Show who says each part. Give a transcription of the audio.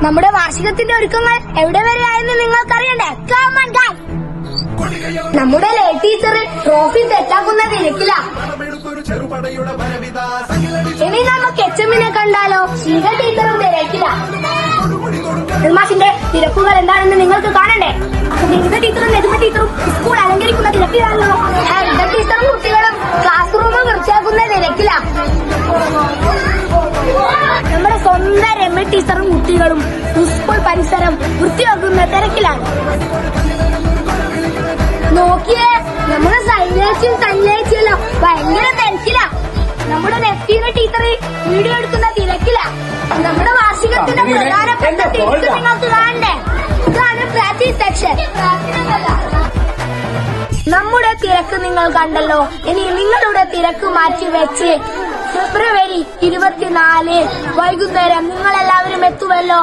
Speaker 1: നമ്മുടെ വാർഷികത്തിന്റെ ഒരുക്കങ്ങൾ എവിടെ വരെയായെന്ന് നിങ്ങൾക്കറിയണ്ടേ? നമ്മുടെ ലേ ടീച്ചർ ട്രോഫി തെറ്റാക്കുന്ന തിരക്കില. ഇനി നമുക്ക് എച്ചമ്മിനെ കണ്ടാലോ? ശീല ടീച്ചറും തിരക്കില. മാഷിന്റെ തിരക്കുകൾ എന്താണെന്ന് നിങ്ങൾക്ക് കാണണ്ടേ? ലളിത ടീച്ചറും നെടുമ ടീച്ചറും സ്കൂൾ അലങ്കരിക്കുന്ന തിരക്കിലാണല്ലോ. ലളിത ടീച്ചറും കുട്ടികളും ക്ലാസ് റൂം വൃത്തിയാക്കുന്ന തിരക്കില. നമ്മുടെ സ്വന്തം രമ്യ ടീച്ചറും കുട്ടികളും സ്കൂൾ പരിസരം വൃത്തിയാക്കുന്ന തിരക്കിലാണ്. നോക്കിയേ, നമ്മുടെ സൈലേച്ചും കല്ലേച്ചല്ലോ ഭയങ്കര തിരക്കില. നമ്മുടെ നെഫ്റ്റീന ടീച്ചർ വീഡിയോ എടുക്കുന്ന തിരക്കില. നമ്മുടെ വാർഷികത്തിന്റെ പ്രധാനപ്പെട്ട തിരക്ക് നിങ്ങൾക്ക് കാണണ്ടേ? ഇതാണ് പ്രാക്ടീസ് സെക്ഷൻ. നമ്മുടെ തിരക്ക് നിങ്ങൾ കണ്ടല്ലോ. ഇനി നിങ്ങളുടെ തിരക്ക് മാറ്റി വെച്ച് ഫെബ്രുവരി 24 വൈകുന്നേരം നിങ്ങളെല്ലാവരും എത്തുമല്ലോ.